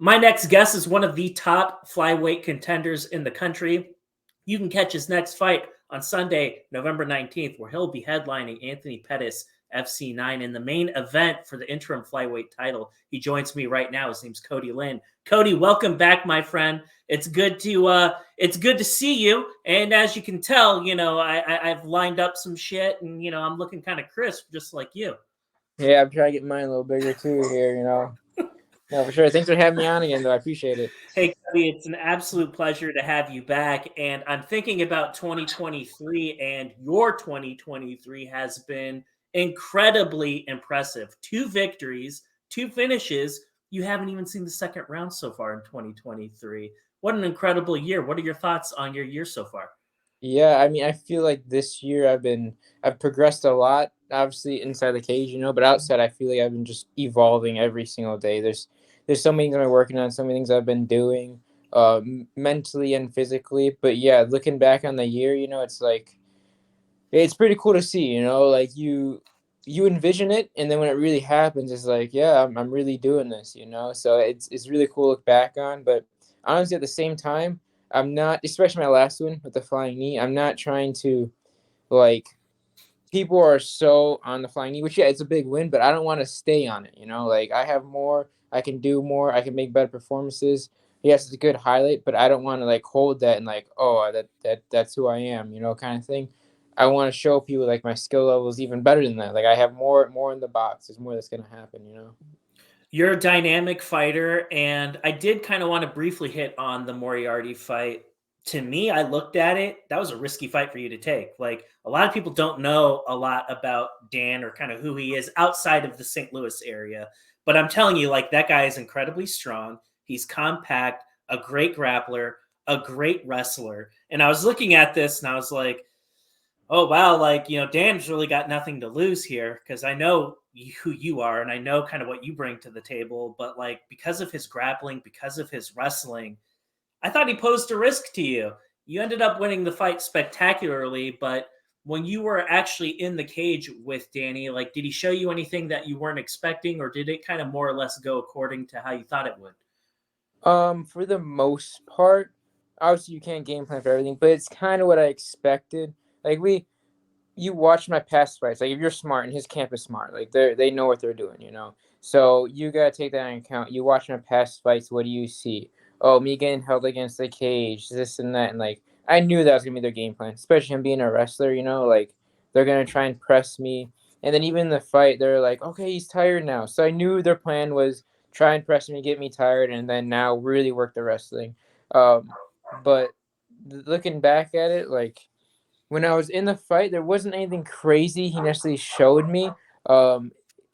My next guest is one of the top flyweight contenders in the country. You can catch his next fight on Sunday, November 19th, where he'll be headlining Anthony Pettis FC 9 in the main event for the interim flyweight title. He joins me right now. His name's Cody Linne. Cody, welcome back, my friend. It's good to see you. And as you can tell, I've lined up some shit, and I'm looking kind of crisp, just like you. Yeah, I'm trying to get mine a little bigger too here, No, for sure. Thanks for having me on again, though. I appreciate it. Hey, Cody, it's an absolute pleasure to have you back. And I'm thinking about 2023, and your 2023 has been incredibly impressive. 2 victories, 2 finishes. You haven't even seen the second round so far in 2023. What an incredible year. What are your thoughts on your year so far? Yeah, I mean, I feel like this year I've progressed a lot, obviously inside the cage, but outside I feel like I've been just evolving every single day. There's so many things I'm working on, so many things I've been doing, mentally and physically. But yeah, looking back on the year, it's like it's pretty cool to see, like you envision it, and then when it really happens, it's like, yeah, I'm really doing this, So it's really cool to look back on. But honestly, at the same time, I'm not, especially my last one with the flying knee, I'm not trying to, like, people are so on the flying knee, which, yeah, it's a big win, but I don't want to stay on it, Like, I have more, I can do more, I can make better performances. Yes, it's a good highlight, but I don't want to, like, hold that and, like, oh, that's who I am, kind of thing. I want to show people, like, my skill level is even better than that. Like, I have more in the box. There's more that's going to happen, You're a dynamic fighter, and I did kind of want to briefly hit on the Moriarty fight. To me, I looked at it, that was a risky fight for you to take. Like, a lot of people don't know a lot about Dan or kind of who he is outside of the St. Louis area. But I'm telling you, like, that guy is incredibly strong. He's compact, a great grappler, a great wrestler. And I was looking at this and I was like, oh, wow, like, Dan's really got nothing to lose here, because I know who you are and I know kind of what you bring to the table. But, like, because of his grappling, because of his wrestling, I thought he posed a risk to you. You ended up winning the fight spectacularly, but when you were actually in the cage with Danny, like, did he show you anything that you weren't expecting, or did it kind of more or less go according to how you thought it would? For the most part, obviously you can't game plan for everything, but it's kind of what I expected. Like, you watch my past fights. Like, if you're smart, and his camp is smart, like they know what they're doing, So you gotta take that into account. You watch my past fights. What do you see? Oh, me getting held against the cage, this and that, and like I knew that was gonna be their game plan. Especially him being a wrestler, like they're gonna try and press me. And then even in the fight, they're like, okay, he's tired now. So I knew their plan was try and press me, get me tired, and then now really work the wrestling. But looking back at it, like when I was in the fight, there wasn't anything crazy he necessarily showed me. Um,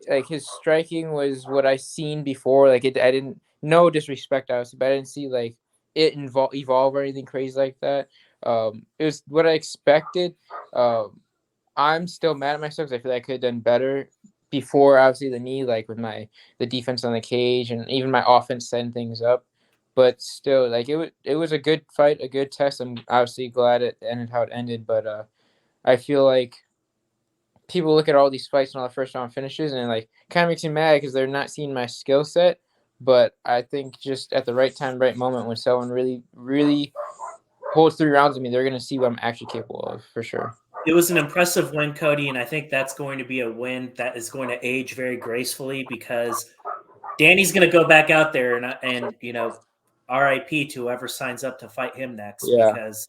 like his striking was what I seen before. Like I didn't, no disrespect, obviously, but I didn't see like it evolve or anything crazy like that. It was what I expected. I'm still mad at myself because I feel like I could have done better before, obviously, the knee, like with the defense on the cage and even my offense setting things up. But still, like it was a good fight, a good test. I'm obviously glad it ended how it ended, but I feel like people look at all these fights and all the first round finishes and like kind of makes me mad because they're not seeing my skill set. But I think just at the right time, right moment, when someone really, really holds 3 rounds of me, they're gonna see what I'm actually capable of for sure. It was an impressive win, Cody, and I think that's going to be a win that is going to age very gracefully, because Danny's going to go back out there and RIP to whoever signs up to fight him next, Yeah. because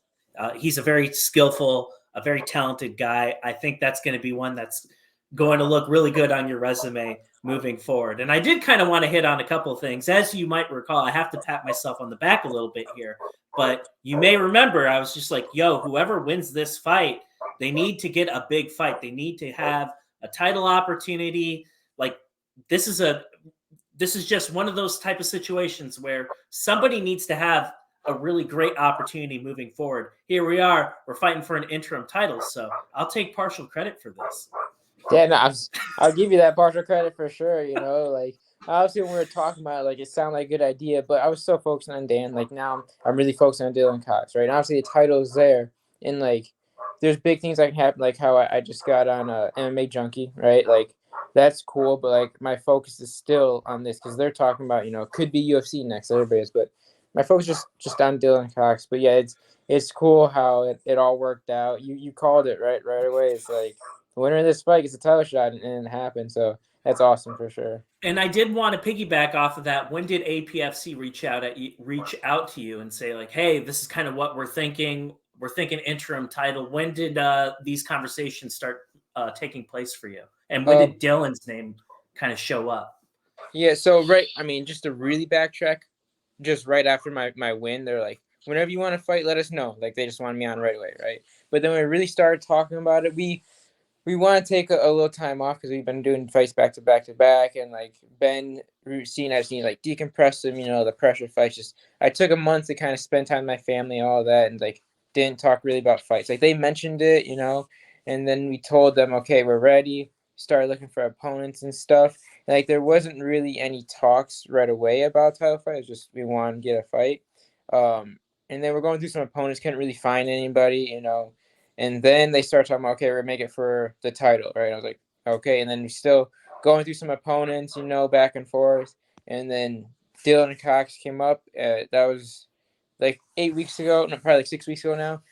he's a very skillful, a very talented guy. I think that's going to be one that's going to look really good on your resume moving forward. And I did kind of want to hit on a couple of things. As you might recall, I have to pat myself on the back a little bit here, but you may remember I was just like, yo, whoever wins this fight, they need to get a big fight. They need to have a title opportunity. Like, this is just one of those type of situations where somebody needs to have a really great opportunity moving forward. Here we are, we're fighting for an interim title, so I'll take partial credit for this. Yeah, no, I'll give you that partial credit for sure. Like obviously when we were talking about it, like it sounded like a good idea, but I was so focused on Dan. Like now I'm really focused on Dillion Cox, right? And obviously the title's there, and like there's big things that can happen, like how I just got on MMA Junkie, right? Like that's cool. But like my focus is still on this because they're talking about it could be UFC next, everybody's. But my focus is just on Dillion Cox. But yeah, it's cool how it all worked out. You called it right away. It's like the winner of this fight gets a title shot, and it happened. So that's awesome for sure. And I did want to piggyback off of that. When did APFC reach out to you and say like, "Hey, this is kind of what we're thinking. We're thinking interim title." When did these conversations start taking place for you? And when Um, did Dylan's name kind of show up? yeah. So right, I mean, just to really backtrack, just right after my win, they're like, whenever you want to fight, let us know. Like they just wanted me on right away, right? But then when we really started talking about it, we want to take a little time off because we've been doing fights back to back to back, and like Ben routine, I've seen like decompress them, the pressure fights. Just I took a month to kind of spend time with my family, all that, and like didn't talk really about fights. Like they mentioned it, and then we told them, okay, we're ready. Started looking for opponents and stuff. Like there wasn't really any talks right away about title fight. It's just we want to get a fight. And then we're going through some opponents, couldn't really find anybody. And then they start talking about, okay, we're making it for the title, right? I was like, okay. And then we still going through some opponents, back and forth. And then Dillion Cox came up. That was like 8 weeks ago, no, probably like 6 weeks ago now.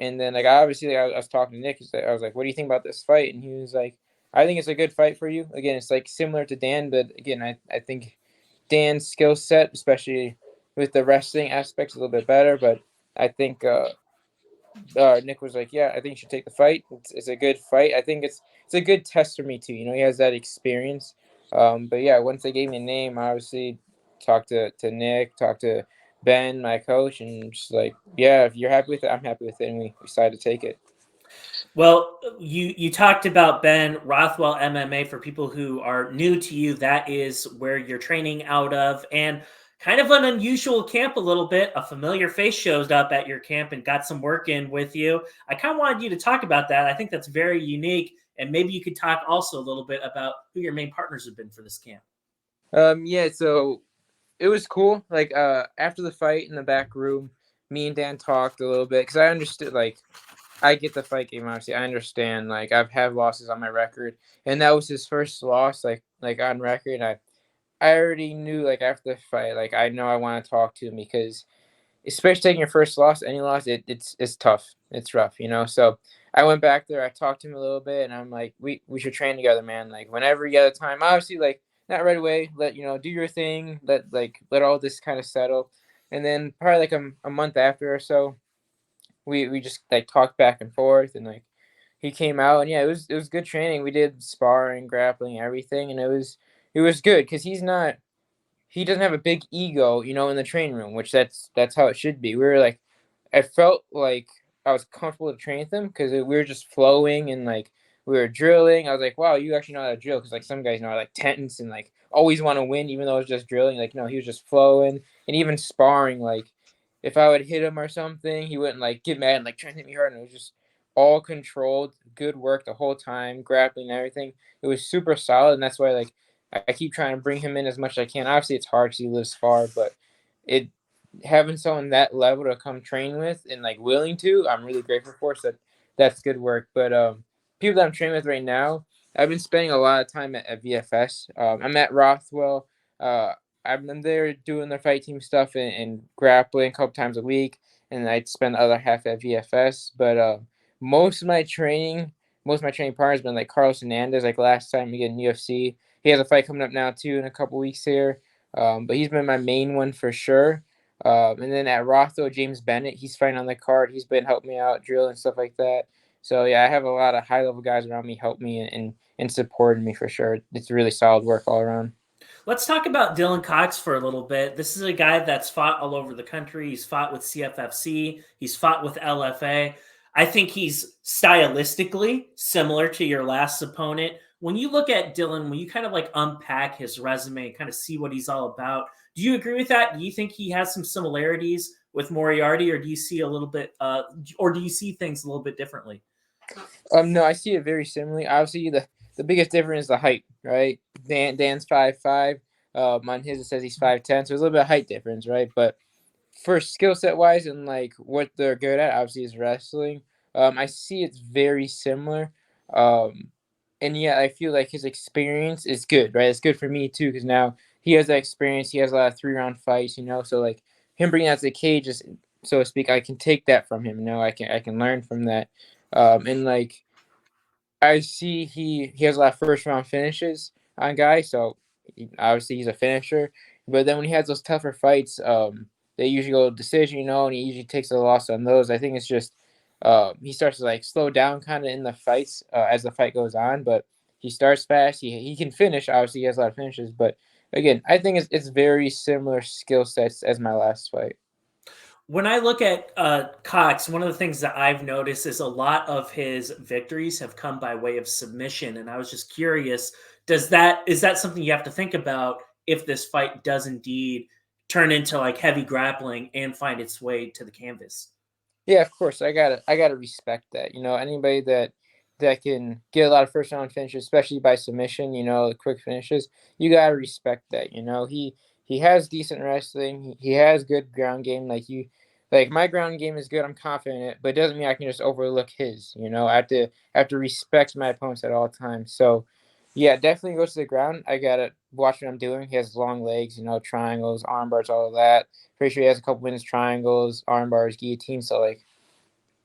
And then like obviously like, I was talking to Nick. I was like, what do you think about this fight? And he was like, I think it's a good fight for you. Again, it's like similar to Dan, but again, I think Dan's skill set, especially with the wrestling aspects, a little bit better. But I think Nick was like, "Yeah, I think you should take the fight. It's a good fight. I think it's a good test for me too. He has that experience. But yeah, once they gave me a name, I obviously talked to Nick, talked to Ben, my coach, and just like, yeah, if you're happy with it, I'm happy with it, and we decided to take it. Well, you talked about Ben Rothwell MMA. For people who are new to you, that is where you're training out of, and kind of an unusual camp a little bit. A familiar face showed up at your camp and got some work in with you. I kind of wanted you to talk about that. I think that's very unique, and maybe you could talk also a little bit about who your main partners have been for this camp. Yeah, so it was cool. Like after the fight in the back room, me and Dan talked a little bit because I understood like I get the fight game. Obviously, I understand. Like I've had losses on my record, and that was his first loss, like on record. I already knew like after the fight, like I know I want to talk to him because especially taking your first loss, any loss, it's tough. It's rough. So I went back there, I talked to him a little bit, and I'm like, we should train together, man. Like whenever you get the time, obviously like not right away. Let do your thing. Let all this kind of settle, and then probably like a month after or so, we just like talked back and forth, and like he came out, and yeah, it was good training. We did sparring, grappling, everything, and it was good because he doesn't have a big ego, in the training room, which that's how it should be. We were like, I felt like I was comfortable to train with him because we were just flowing and like we were drilling. I was like, wow, you actually know how to drill because like some guys know like tense and like always want to win even though it's just drilling. Like no, he was just flowing and even sparring. Like if I would hit him or something, he wouldn't like get mad and like try to hit me hard. And it was just all controlled, good work the whole time, grappling and everything. It was super solid, and that's why like I keep trying to bring him in as much as I can. Obviously, it's hard because he lives far, but it having someone that level to come train with and like willing to, I'm really grateful for. So that's good work. But people that I'm training with right now, I've been spending a lot of time at VFS. I'm at Rothwell. Uh, I've been there doing the fight team stuff and grappling a couple times a week, and I'd spend the other half at VFS. But most of my training, most of my training partners have been like Carlos Hernandez. Like last time we get in UFC, he has a fight coming up now too in a couple weeks here. But he's been my main one for sure. And then at Rothwell, James Bennett, he's fighting on the card. He's been helping me out, drill and stuff like that. So yeah, I have a lot of high level guys around me help me and supporting me for sure. It's really solid work all around. Let's talk about Dillion Cox for a little bit. This is a guy that's fought all over the country. He's fought with CFFC. He's fought with LFA. I think he's stylistically similar to your last opponent. When you look at Dillion, when you kind of like unpack his resume and kind of see what he's all about, do you agree with that? Do you think he has some similarities with Moriarty, or do you see a little bit, or do you see things a little bit differently? No, I see it very similarly. Obviously, the biggest difference is the height, right? Dan's 5'5". On his it says he's 5'10", so there's a little bit of height difference, right? But for skill set wise and like what they're good at, obviously is wrestling. I see it's very similar. Um, And yeah, I feel like his experience is good, right? It's good for me too because now he has that experience. He has a lot of 3-round fights, so like him bringing that to the cage, is, so to speak, I can take that from him. I can learn from that, and like I see he has a lot of first round finishes on guys, so obviously he's a finisher. But then when he has those tougher fights, they usually go decision, and he usually takes a loss on those. I think it's just he starts to like slow down kind of in the fights as the fight goes on, but he starts fast. He can finish. Obviously, he has a lot of finishes, but again, I think it's very similar skill sets as my last fight. When I look at Cox, one of the things that I've noticed is a lot of his victories have come by way of submission, and I was just curious: is that something you have to think about if this fight does indeed turn into like heavy grappling and find its way to the canvas? Yeah, of course. I gotta respect that. Anybody that can get a lot of first round finishes, especially by submission, quick finishes, you gotta respect that. He has decent wrestling. He has good ground game. Like my ground game is good. I'm confident in it, but it doesn't mean I can just overlook his. I have to respect my opponents at all times. So yeah, definitely goes to the ground. I gotta watch what I'm doing. He has long legs, triangles, arm bars, all of that. Pretty sure he has a couple wins, triangles, arm bars, guillotine. So like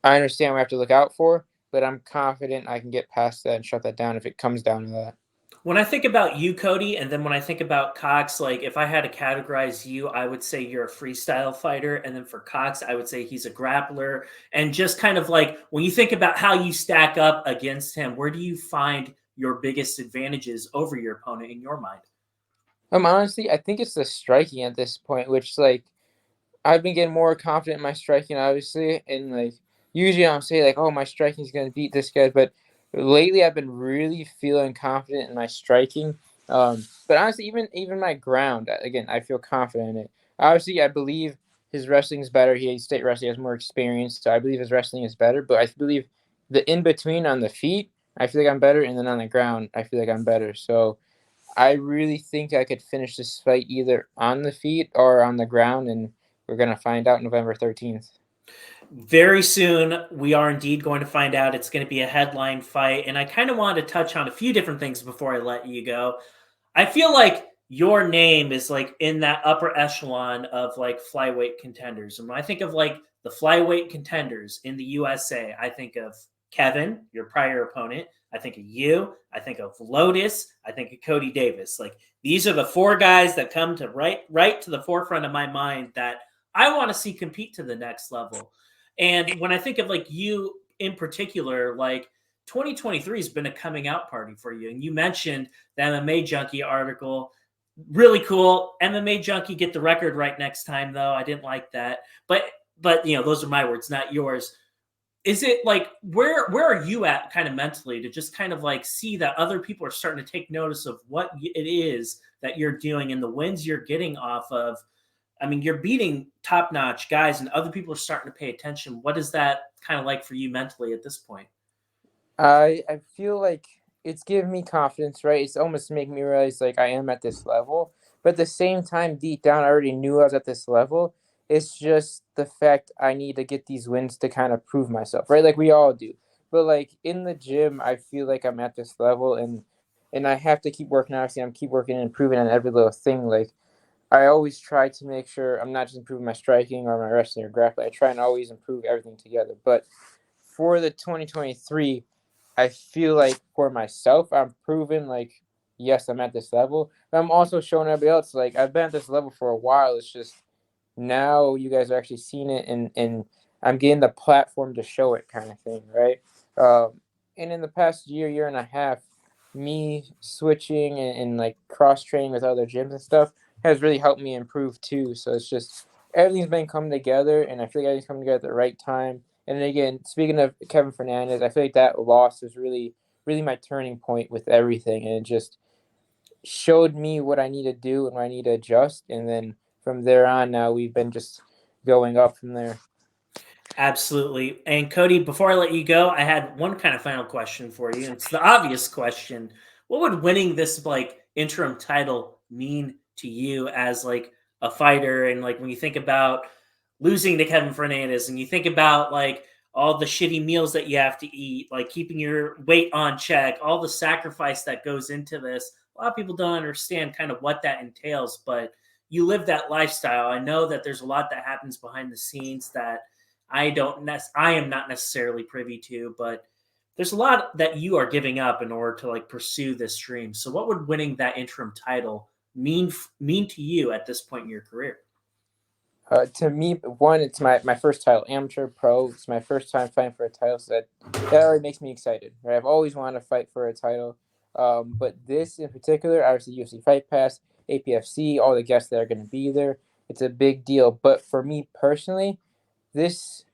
I understand what I have to look out for, but I'm confident I can get past that and shut that down if it comes down to that. When I think about you, Cody, and then when I think about Cox, like if I had to categorize you, I would say you're a freestyle fighter. And then for Cox, I would say he's a grappler. And just kind of like when you think about how you stack up against him, where do you find your biggest advantages over your opponent in your mind? Honestly, I think it's the striking at this point, which like I've been getting more confident in my striking, obviously, and like usually I'll say like, "Oh, my striking is gonna beat this guy," but lately I've been really feeling confident in my striking. But honestly, even my ground, again, I feel confident in it. Obviously, I believe his wrestling is better. State wrestling has more experience, so I believe his wrestling is better. But I believe the in between on the feet, I feel like I'm better, and then on the ground, I feel like I'm better. So I really think I could finish this fight either on the feet or on the ground, and we're gonna find out November 13th. Very soon, we are indeed going to find out. It's going to be a headline fight. And I kind of wanted to touch on a few different things before I let you go. I feel like your name is like in that upper echelon of like flyweight contenders. And when I think of like the flyweight contenders in the USA, I think of Kevin, your prior opponent. I think of you. I think of Lotus. I think of Cody Davis. Like these are the four guys that come to right to the forefront of my mind that I want to see compete to the next level. And when I think of like you in particular, like 2023 has been a coming out party for you. And you mentioned the MMA Junkie article. Really cool. MMA Junkie get the record right next time, though. I didn't like that. But those are my words, not yours. Is it like where are you at kind of mentally to just kind of like see that other people are starting to take notice of what it is that you're doing and the wins you're getting off of? I mean, you're beating top-notch guys and other people are starting to pay attention. What is that kind of like for you mentally at this point? I feel like it's giving me confidence, right? It's almost making me realize like I am at this level, but at the same time, deep down, I already knew I was at this level. It's just the fact I need to get these wins to kind of prove myself, right? Like we all do. But like in the gym, I feel like I'm at this level, and I have to keep working. Obviously, I'm keep working and improving on every little thing. Like I always try to make sure I'm not just improving my striking or my wrestling or grappling. I try and always improve everything together. But for the 2023, I feel like for myself, I'm proving like, yes, I'm at this level. But I'm also showing everybody else like I've been at this level for a while. It's just now you guys are actually seeing it, and I'm getting the platform to show it, kind of thing, right? And in the past year and a half, me switching and like cross training with other gyms and stuff has really helped me improve too. So it's just everything's been coming together, and I feel like everything's coming together at the right time. And then again, speaking of Kevin Fernandez, I feel like that loss was really my turning point with everything, and it just showed me what I need to do and what I need to adjust. And then from there on, now we've been just going up from there. Absolutely. And Cody, before I let you go, I had one kind of final question for you. And it's the obvious question. What would winning this like interim title mean to you as like a fighter? And like when you think about losing to Kevin Fernandez and you think about like all the shitty meals that you have to eat, like keeping your weight on check, all the sacrifice that goes into this. A lot of people don't understand kind of what that entails, but you live that lifestyle. I know that there's a lot that happens behind the scenes that I am not necessarily privy to, but there's a lot that you are giving up in order to like pursue this dream. So what would winning that interim title mean to you at this point in your career? To me, one, it's my first title, amateur pro. It's my first time fighting for a title, so that already makes me excited. Right? I've always wanted to fight for a title, but this in particular, obviously UFC Fight Pass, APFC, all the guests that are going to be there, it's a big deal. But for me personally, this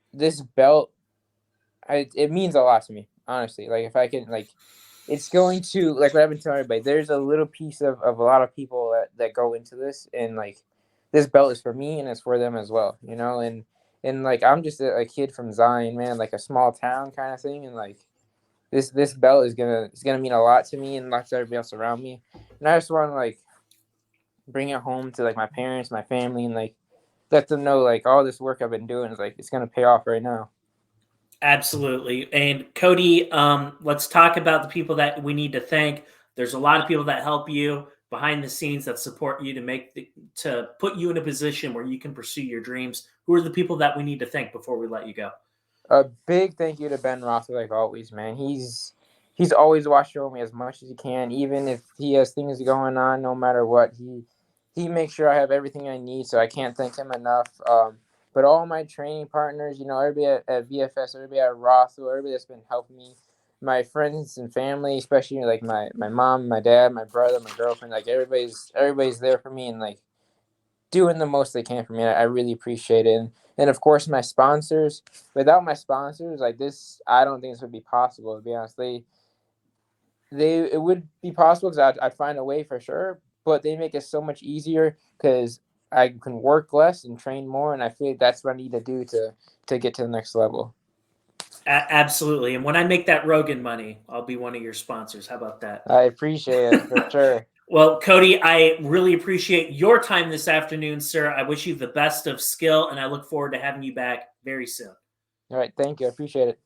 belt, it means a lot to me, honestly. Like if I can, like, it's going to, like what I've been telling everybody, there's a little piece of a lot of people that go into this, and like this belt is for me and it's for them as well, you know. And like I'm just a kid from Zion, man, like a small town kind of thing, and like this belt is gonna mean a lot to me and lots to everybody else around me. And I just want to like bring it home to like my parents, my family, and like let them know like all this work I've been doing is like it's gonna pay off right now. Absolutely. And Cody, let's talk about the people that we need to thank. There's a lot of people that help you behind the scenes that support you to put you in a position where you can pursue your dreams. Who are the people that we need to thank before we let you go? A big thank you to Ben Rosser, like always, man. He's always watching over me as much as he can, even if he has things going on. No matter what, he makes sure I have everything I need. So I can't thank him enough. But all my training partners, you know, everybody at VFS, everybody at Roth, everybody that's been helping me, my friends and family, especially like my mom, my dad, my brother, my girlfriend, like everybody's there for me and like doing the most they can for me. I really appreciate it. And of course my sponsors. Without my sponsors, like this, I don't think this would be possible, to be honest. It would be possible because I'd find a way for sure, but they make it so much easier because I can work less and train more, and I feel like that's what I need to do to get to the next level. Absolutely. And when I make that Rogan money, I'll be one of your sponsors. How about that? I appreciate it for sure. Well, Cody, I really appreciate your time this afternoon, sir. I wish you the best of skill, and I look forward to having you back very soon. All right. Thank you. I appreciate it.